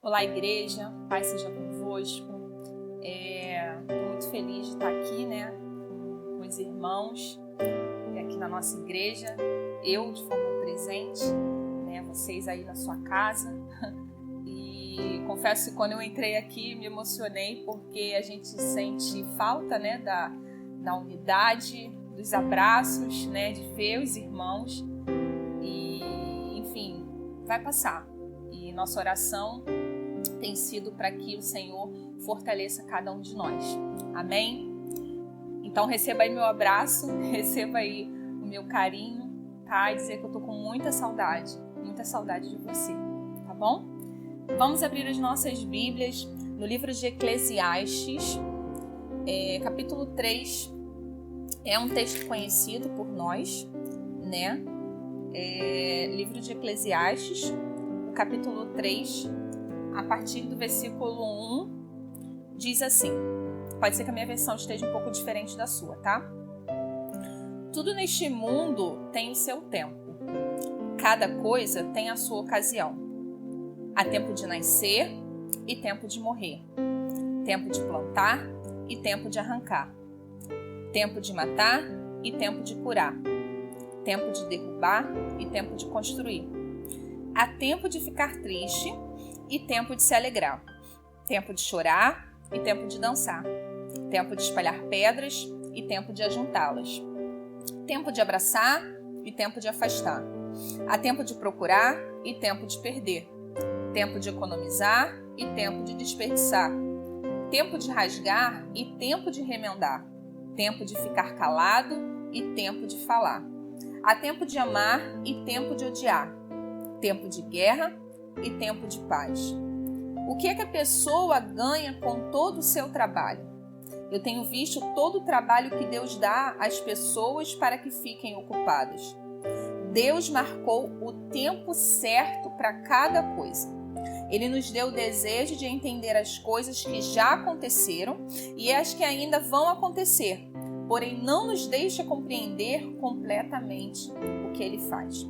Olá, igreja, paz seja convosco. Estou muito feliz de estar aqui, com os irmãos aqui na nossa igreja, eu de forma presente, vocês aí na sua casa. E confesso que quando eu entrei aqui me emocionei porque a gente sente falta, da unidade, dos abraços, de ver os irmãos. E, enfim, vai passar. E nossa oração tem sido para que o Senhor fortaleça cada um de nós. Amém? Então receba aí meu abraço, receba aí o meu carinho, tá? E dizer que eu tô com muita saudade de você, tá bom? Vamos abrir as nossas Bíblias no livro de Eclesiastes, capítulo 3. É um texto conhecido por nós, livro de Eclesiastes, capítulo 3, a partir do versículo 1, diz assim. Pode ser que a minha versão esteja um pouco diferente da sua, tá? Tudo neste mundo tem o seu tempo. Cada coisa tem a sua ocasião. Há tempo de nascer e tempo de morrer. Tempo de plantar e tempo de arrancar. Tempo de matar e tempo de curar. Tempo de derrubar e tempo de construir. Há tempo de ficar triste e tempo de se alegrar. Tempo de chorar e tempo de dançar. Tempo de espalhar pedras e tempo de ajuntá-las. Tempo de abraçar e tempo de afastar. Há tempo de procurar e tempo de perder. Tempo de economizar e tempo de desperdiçar. Tempo de rasgar e tempo de remendar. Tempo de ficar calado e tempo de falar. Há tempo de amar e tempo de odiar. Tempo de guerra e tempo de paz. O que é que a pessoa ganha com todo o seu trabalho? Eu tenho visto todo o trabalho que Deus dá às pessoas para que fiquem ocupadas. Deus marcou o tempo certo para cada coisa. Ele nos deu o desejo de entender as coisas que já aconteceram e as que ainda vão acontecer, porém não nos deixa compreender completamente o que Ele faz.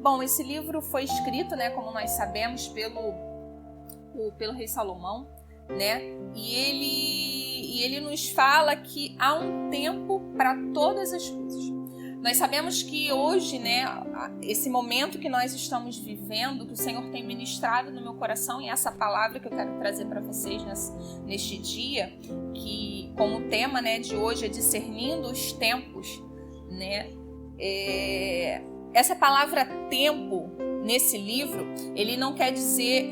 Bom, esse livro foi escrito, como nós sabemos, pelo rei Salomão, E ele nos fala que há um tempo para todas as coisas. Nós sabemos que hoje, esse momento que nós estamos vivendo, que o Senhor tem ministrado no meu coração, e essa palavra que eu quero trazer para vocês neste dia, que como tema de hoje é discernindo os tempos, Essa palavra tempo, nesse livro, ele não quer dizer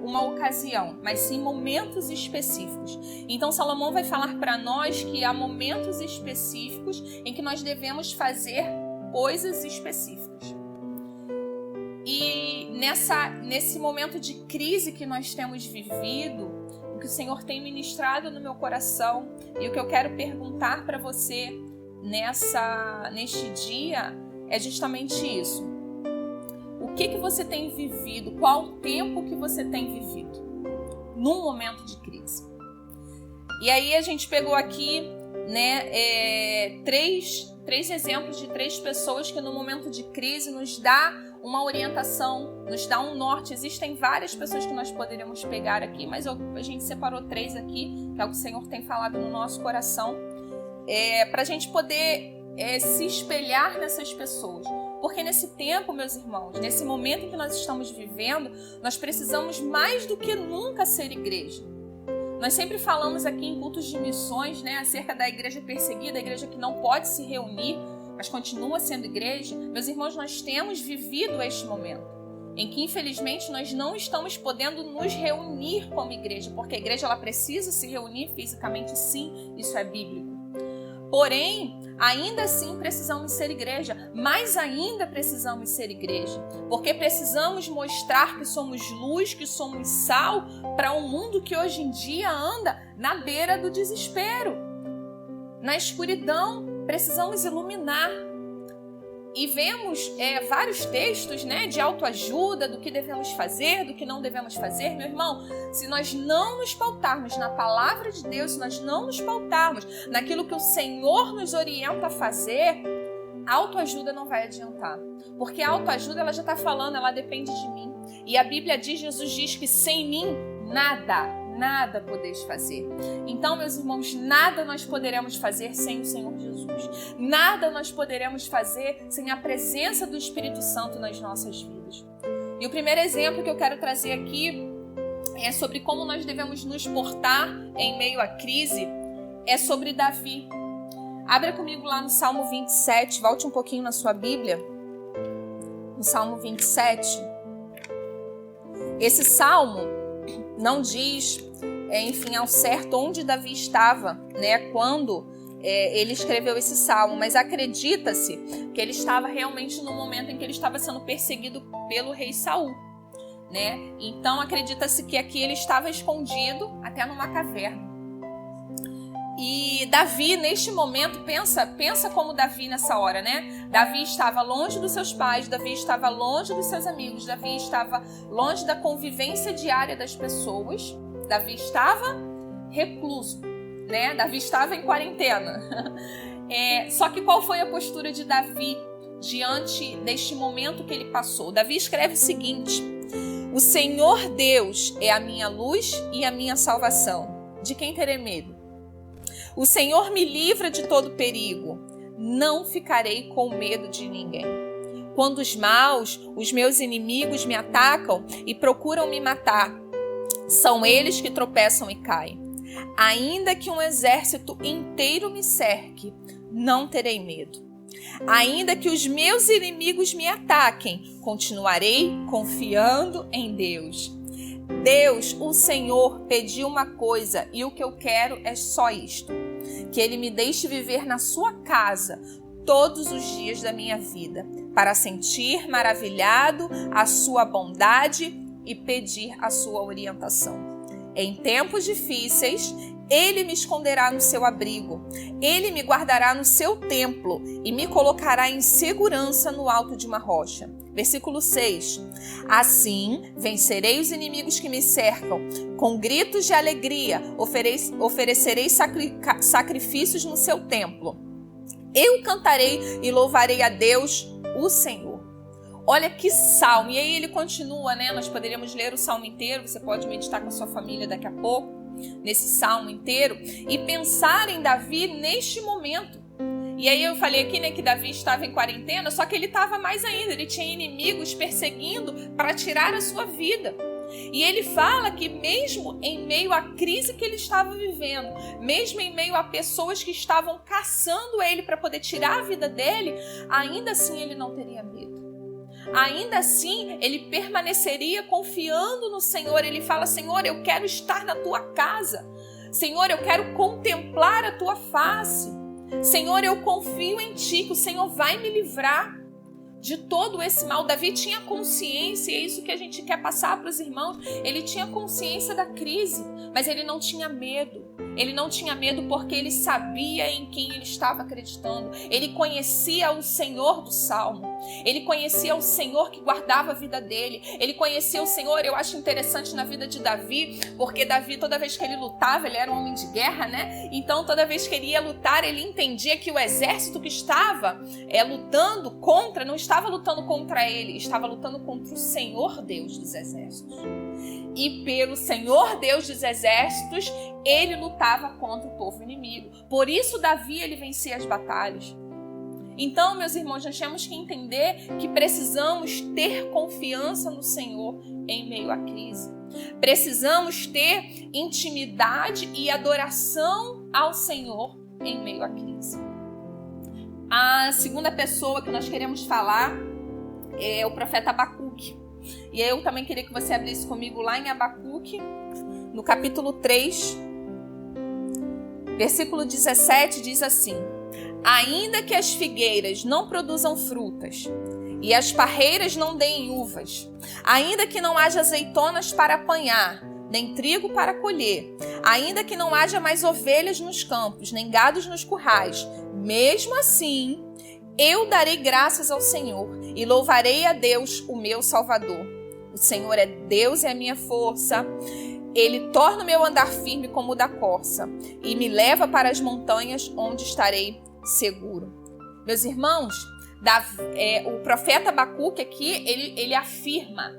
uma ocasião, mas sim momentos específicos. Então, Salomão vai falar para nós que há momentos específicos em que nós devemos fazer coisas específicas. E nesse momento de crise que nós temos vivido, o que o Senhor tem ministrado no meu coração e o que eu quero perguntar para você neste dia é justamente isso. O que você tem vivido? Qual o tempo que você tem vivido num momento de crise? E aí a gente pegou aqui três exemplos de 3 pessoas que no momento de crise nos dá uma orientação, nos dá um norte. Existem várias pessoas que nós poderíamos pegar aqui, mas a gente separou 3 aqui, que é o que o Senhor tem falado no nosso coração, para a gente poder se espelhar nessas pessoas. Porque nesse tempo, meus irmãos, nesse momento em que nós estamos vivendo, nós precisamos mais do que nunca ser igreja. Nós sempre falamos aqui em cultos de missões, acerca da igreja perseguida, a igreja que não pode se reunir, mas continua sendo igreja. Meus irmãos, nós temos vivido este momento, em que infelizmente nós não estamos podendo nos reunir como igreja, porque a igreja ela precisa se reunir fisicamente, sim, isso é bíblico. Porém, ainda assim precisamos ser igreja, mais ainda precisamos ser igreja, porque precisamos mostrar que somos luz, que somos sal para um mundo que hoje em dia anda na beira do desespero, na escuridão. Precisamos iluminar. E vemos vários textos de autoajuda, do que devemos fazer, do que não devemos fazer. Meu irmão, se nós não nos pautarmos na palavra de Deus, se nós não nos pautarmos naquilo que o Senhor nos orienta a fazer, autoajuda não vai adiantar. Porque a autoajuda, ela já está falando, ela depende de mim. E a Bíblia diz, Jesus diz que sem mim, nada podeis fazer. Então, meus irmãos, nada nós poderemos fazer sem o Senhor Jesus. Nada nós poderemos fazer sem a presença do Espírito Santo nas nossas vidas. E o primeiro exemplo que eu quero trazer aqui é sobre como nós devemos nos portar em meio à crise, é sobre Davi. Abra comigo lá no Salmo 27, volte um pouquinho na sua Bíblia. No Salmo 27. Esse salmo não diz, enfim, ao certo onde Davi estava, né, quando ele escreveu esse salmo, mas acredita-se que ele estava realmente no momento em que ele estava sendo perseguido pelo rei Saul, né? Então acredita-se que aqui ele estava escondido até numa caverna. E Davi, neste momento, pensa como Davi nessa hora, né? Davi estava longe dos seus pais, Davi estava longe dos seus amigos, Davi estava longe da convivência diária das pessoas, Davi estava recluso, né? Davi estava em quarentena. Só que qual foi a postura de Davi diante deste momento que ele passou? Davi escreve o seguinte: o Senhor Deus é a minha luz e a minha salvação. De quem terei medo? O Senhor me livra de todo perigo. Não ficarei com medo de ninguém. Quando os maus, os meus inimigos me atacam e procuram me matar, são eles que tropeçam e caem. Ainda que um exército inteiro me cerque, não terei medo. Ainda que os meus inimigos me ataquem, continuarei confiando em Deus. Deus, o Senhor, pediu uma coisa e o que eu quero é só isto: que Ele me deixe viver na sua casa todos os dias da minha vida, para sentir maravilhado a sua bondade e pedir a sua orientação. Em tempos difíceis, Ele me esconderá no seu abrigo, Ele me guardará no seu templo e me colocará em segurança no alto de uma rocha. Versículo 6. Assim vencerei os inimigos que me cercam. Com gritos de alegria oferecerei sacrifícios no seu templo. Eu cantarei e louvarei a Deus, o Senhor. Olha que salmo. E aí ele continua, né? Nós poderíamos ler o salmo inteiro. Você pode meditar com a sua família daqui a pouco, nesse salmo inteiro, e pensar em Davi neste momento. E aí eu falei aqui, né, que Davi estava em quarentena, só que ele estava mais ainda. Ele tinha inimigos perseguindo para tirar a sua vida. E ele fala que mesmo em meio à crise que ele estava vivendo, mesmo em meio a pessoas que estavam caçando ele para poder tirar a vida dele, ainda assim ele não teria medo. Ainda assim, ele permaneceria confiando no Senhor. Ele fala: Senhor, eu quero estar na tua casa. Senhor, eu quero contemplar a tua face. Senhor, eu confio em ti, que o Senhor vai me livrar de todo esse mal. Davi tinha consciência, e é isso que a gente quer passar para os irmãos. Ele tinha consciência da crise, mas ele não tinha medo. Ele não tinha medo porque ele sabia em quem ele estava acreditando. Ele conhecia o Senhor do Salmo. Ele conhecia o Senhor que guardava a vida dele. Ele conhecia o Senhor. Eu acho interessante na vida de Davi, porque Davi, toda vez que ele lutava, ele era um homem de guerra, né? Então, toda vez que ele ia lutar, ele entendia que o exército que estava lutando contra, não estava lutando contra ele, estava lutando contra o Senhor Deus dos exércitos. E pelo Senhor Deus dos exércitos, ele lutava contra o povo inimigo. Por isso Davi, ele vencia as batalhas. Então, meus irmãos, nós temos que entender que precisamos ter confiança no Senhor em meio à crise. Precisamos ter intimidade e adoração ao Senhor em meio à crise. A segunda pessoa que nós queremos falar é o profeta Abacuque. E eu também queria que você abrisse comigo lá em Abacuque, no capítulo 3, versículo 17, diz assim: ainda que as figueiras não produzam frutas e as parreiras não deem uvas, ainda que não haja azeitonas para apanhar, nem trigo para colher, ainda que não haja mais ovelhas nos campos, nem gados nos currais, mesmo assim eu darei graças ao Senhor e louvarei a Deus, o meu Salvador. O Senhor é Deus e a minha força. Ele torna o meu andar firme como o da corça e me leva para as montanhas onde estarei seguro. Meus irmãos, o profeta Abacuque aqui, ele afirma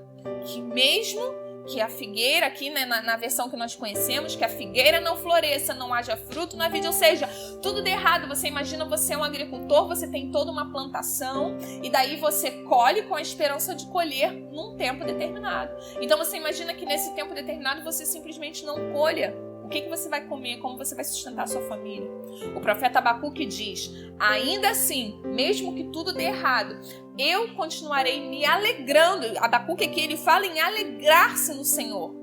que mesmo que a figueira, aqui né, na versão que nós conhecemos, que a figueira não floresça, não haja fruto na vide, ou seja, tudo de errado. Você imagina, você é um agricultor, você tem toda uma plantação e daí você colhe com a esperança de colher num tempo determinado. Então você imagina que nesse tempo determinado você simplesmente não colha. O que você vai comer? Como você vai sustentar a sua família? O profeta Abacuque diz, ainda assim, mesmo que tudo dê errado, eu continuarei me alegrando. Abacuque aqui, ele fala em alegrar-se no Senhor.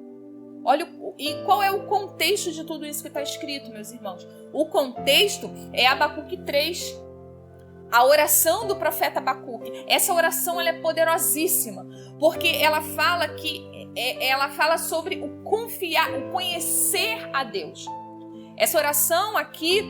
Olha, e qual é o contexto de tudo isso que está escrito, meus irmãos? O contexto é Abacuque 3. A oração do profeta Abacuque. Essa oração ela é poderosíssima, porque ela fala sobre o confiar, o conhecer a Deus. Essa oração aqui,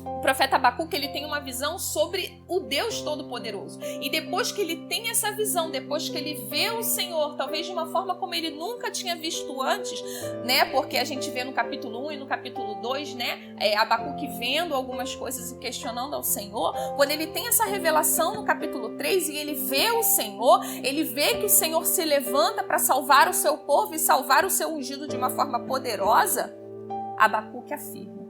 o profeta Abacuque, ele tem uma visão sobre o Deus Todo-Poderoso. E depois que ele tem essa visão, depois que ele vê o Senhor, talvez de uma forma como ele nunca tinha visto antes, né? Porque a gente vê no capítulo 1 e no capítulo 2, né? Abacuque vendo algumas coisas e questionando ao Senhor. Quando ele tem essa revelação no capítulo 3 e ele vê o Senhor, ele vê que o Senhor se levanta para salvar o seu povo e salvar o seu ungido de uma forma poderosa, Abacuque afirma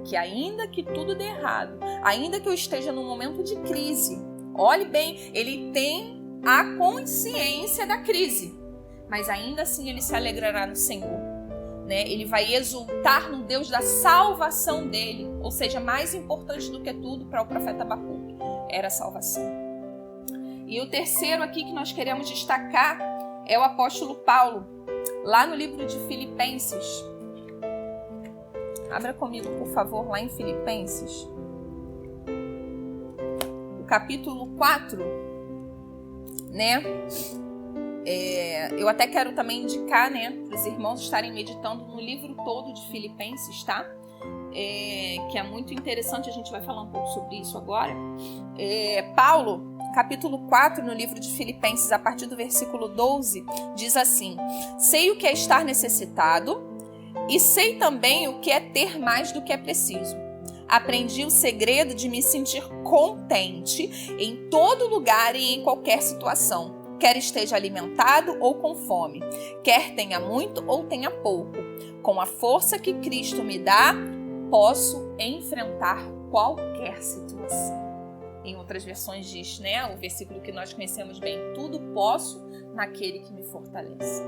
que ainda que tudo dê errado, ainda que eu esteja num momento de crise, olhe bem, ele tem a consciência da crise, mas ainda assim ele se alegrará no Senhor, né? Ele vai exultar no Deus da salvação dele, ou seja, mais importante do que tudo para o profeta Abacuque era a salvação. E o terceiro aqui que nós queremos destacar é o apóstolo Paulo, lá no livro de Filipenses. Abra comigo, por favor, lá em Filipenses. O capítulo 4, né? Eu até quero também indicar, né, para os irmãos estarem meditando no livro todo de Filipenses, tá? Que é muito interessante, a gente vai falar um pouco sobre isso agora. Paulo, capítulo 4, no livro de Filipenses, a partir do versículo 12, diz assim: sei o que é estar necessitado, e sei também o que é ter mais do que é preciso. Aprendi o segredo de me sentir contente em todo lugar e em qualquer situação, quer esteja alimentado ou com fome, quer tenha muito ou tenha pouco. Com a força que Cristo me dá, posso enfrentar qualquer situação. Em outras versões diz, né, o versículo que nós conhecemos bem, tudo posso naquele que me fortalece.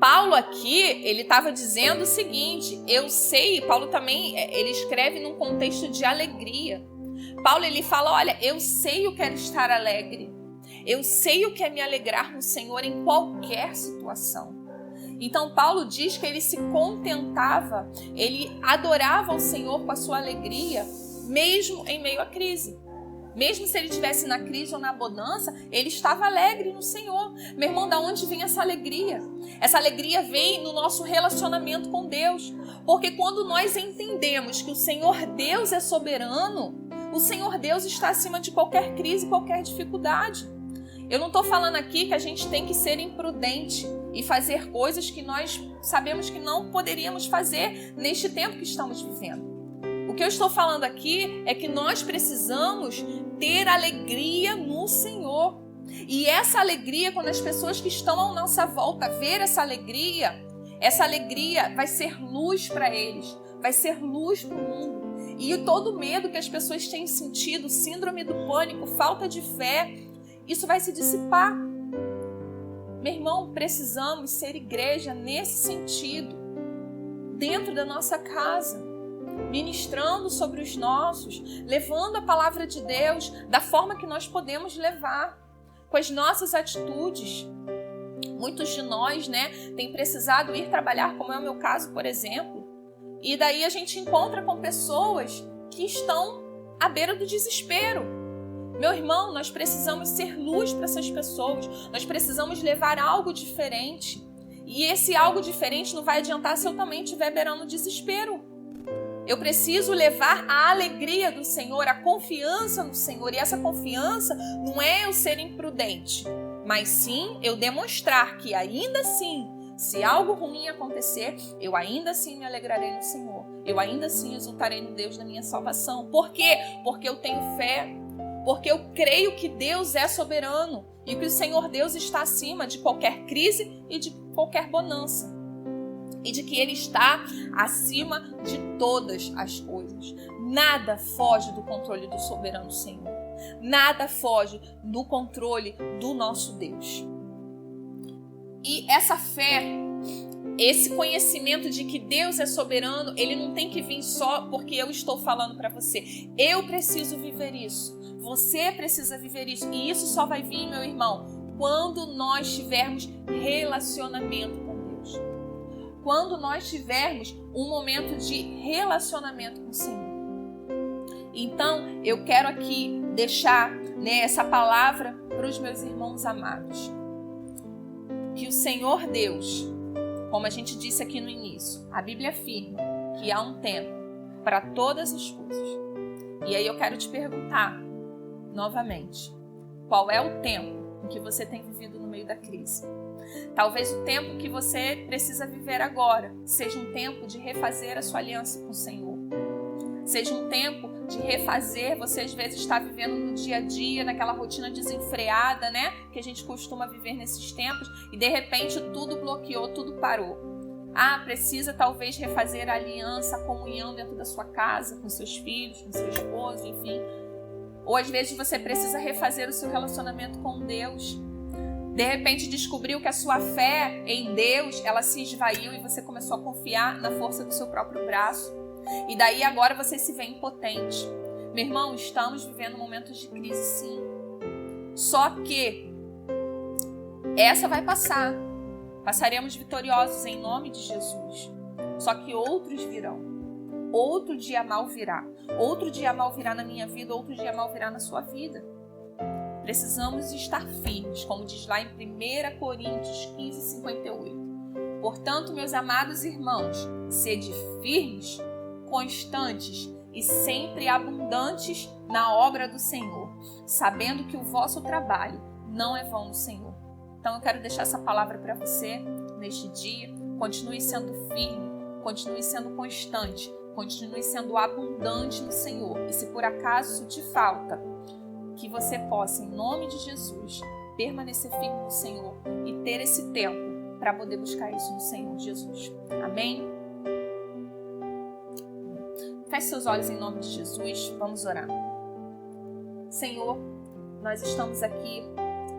Paulo aqui, ele estava dizendo o seguinte, eu sei, Paulo também, ele escreve num contexto de alegria. Paulo, ele fala, olha, eu sei o que é estar alegre, eu sei o que é me alegrar no Senhor em qualquer situação. Então, Paulo diz que ele se contentava, ele adorava o Senhor com a sua alegria, mesmo em meio à crise. Mesmo se ele estivesse na crise ou na bonança, ele estava alegre no Senhor. Meu irmão, da onde vem essa alegria? Essa alegria vem no nosso relacionamento com Deus. Porque quando nós entendemos que o Senhor Deus é soberano, o Senhor Deus está acima de qualquer crise, qualquer dificuldade. Eu não estou falando aqui que a gente tem que ser imprudente e fazer coisas que nós sabemos que não poderíamos fazer neste tempo que estamos vivendo. O que eu estou falando aqui é que nós precisamos ter alegria no Senhor. E essa alegria, quando as pessoas que estão à nossa volta ver essa alegria vai ser luz para eles, vai ser luz para o mundo. E todo medo que as pessoas têm sentido, síndrome do pânico, falta de fé, isso vai se dissipar. Meu irmão, precisamos ser igreja nesse sentido, dentro da nossa casa, ministrando sobre os nossos, levando a palavra de Deus da forma que nós podemos levar, com as nossas atitudes. Muitos de nós, né, têm precisado ir trabalhar, como é o meu caso, por exemplo, e daí a gente encontra com pessoas que estão à beira do desespero. Meu irmão, nós precisamos ser luz para essas pessoas, nós precisamos levar algo diferente, e esse algo diferente não vai adiantar se eu também estiver beirando o desespero. Eu preciso levar a alegria do Senhor, a confiança no Senhor. E essa confiança não é eu ser imprudente, mas sim eu demonstrar que ainda assim, Se algo ruim acontecer, eu ainda assim me alegrarei no Senhor. Eu ainda assim exultarei no Deus da minha salvação. Por quê? Porque eu tenho fé. Porque eu creio que Deus é soberano e que o Senhor Deus está acima de qualquer crise e de qualquer bonança. E de que Ele está acima de todas as coisas. Nada foge do controle do soberano Senhor. Nada foge do controle do nosso Deus. E essa fé, esse conhecimento de que Deus é soberano, ele não tem que vir só porque eu estou falando para você. Eu preciso viver isso. Você precisa viver isso. E isso só vai vir, meu irmão, quando nós tivermos relacionamento com Deus. Quando nós tivermos um momento de relacionamento com o Senhor. Então, eu quero aqui deixar, essa palavra para os meus irmãos amados. Que o Senhor Deus, como a gente disse aqui no início, a Bíblia afirma que há um tempo para todas as coisas. E aí eu quero te perguntar novamente, qual é o tempo em que você tem vivido no meio da crise? Talvez o tempo que você precisa viver agora seja um tempo de refazer a sua aliança com o Senhor. Seja um tempo de refazer, você às vezes está vivendo no dia a dia, naquela rotina desenfreada, que a gente costuma viver nesses tempos, e de repente tudo bloqueou, tudo parou. Precisa talvez refazer a aliança, a comunhão dentro da sua casa, com seus filhos, com seu esposo, enfim. Ou às vezes você precisa refazer o seu relacionamento com Deus. De repente descobriu que a sua fé em Deus, ela se esvaiu e você começou a confiar na força do seu próprio braço. E daí agora você se vê impotente. Meu irmão, estamos vivendo momentos de crise, sim. Só que essa vai passar. Passaremos vitoriosos em nome de Jesus. Só que outros virão. Outro dia mal virá. Outro dia mal virá na minha vida, outro dia mal virá na sua vida. Precisamos estar firmes, como diz lá em 1 Coríntios 15, 58. Portanto, meus amados irmãos, sede firmes, constantes e sempre abundantes na obra do Senhor, sabendo que o vosso trabalho não é vão no Senhor. Então eu quero deixar essa palavra para você neste dia. Continue sendo firme, continue sendo constante, continue sendo abundante no Senhor. E se por acaso isso te falta, que você possa, em nome de Jesus, permanecer firme no Senhor e ter esse tempo para poder buscar isso no Senhor Jesus. Amém? Feche seus olhos em nome de Jesus, vamos orar. Senhor, nós estamos aqui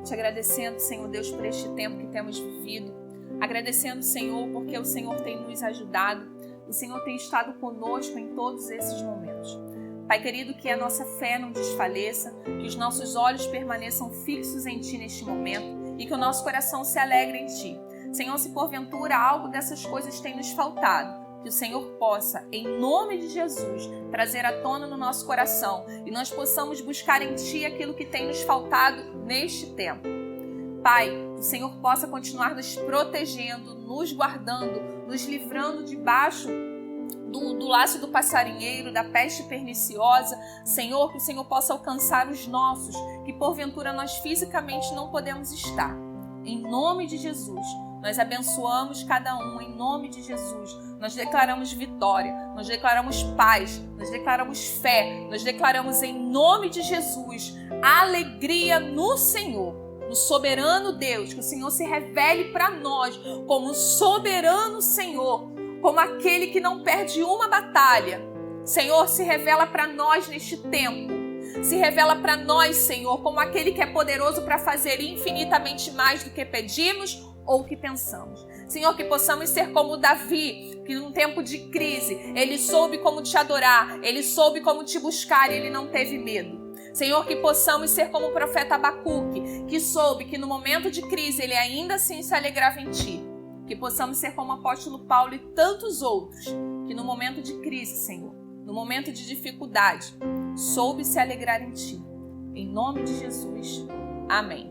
te agradecendo, Senhor Deus, por este tempo que temos vivido. Agradecendo, Senhor, porque o Senhor tem nos ajudado. O Senhor tem estado conosco em todos esses momentos. Pai querido, que a nossa fé não desfaleça, que os nossos olhos permaneçam fixos em Ti neste momento e que o nosso coração se alegre em Ti. Senhor, se porventura algo dessas coisas tem nos faltado, que o Senhor possa, em nome de Jesus, trazer à tona no nosso coração e nós possamos buscar em Ti aquilo que tem nos faltado neste tempo. Pai, o Senhor possa continuar nos protegendo, nos guardando, nos livrando debaixo do laço do passarinheiro, da peste perniciosa. Senhor, que o Senhor possa alcançar os nossos, que porventura nós fisicamente não podemos estar. Em nome de Jesus, nós abençoamos cada um, em nome de Jesus. Nós declaramos vitória, nós declaramos paz, nós declaramos fé, nós declaramos em nome de Jesus alegria no Senhor, no soberano Deus. Que o Senhor se revele para nós como soberano Senhor, como aquele que não perde uma batalha. Senhor, se revela para nós neste tempo. Se revela para nós, Senhor, como aquele que é poderoso para fazer infinitamente mais do que pedimos ou que pensamos. Senhor, que possamos ser como Davi, que num tempo de crise, ele soube como te adorar, ele soube como te buscar e ele não teve medo. Senhor, que possamos ser como o profeta Abacuque, que soube que no momento de crise ele ainda assim se alegrava em Ti. Que possamos ser como o apóstolo Paulo e tantos outros, que no momento de crise, Senhor, no momento de dificuldade, soube se alegrar em Ti. Em nome de Jesus. Amém.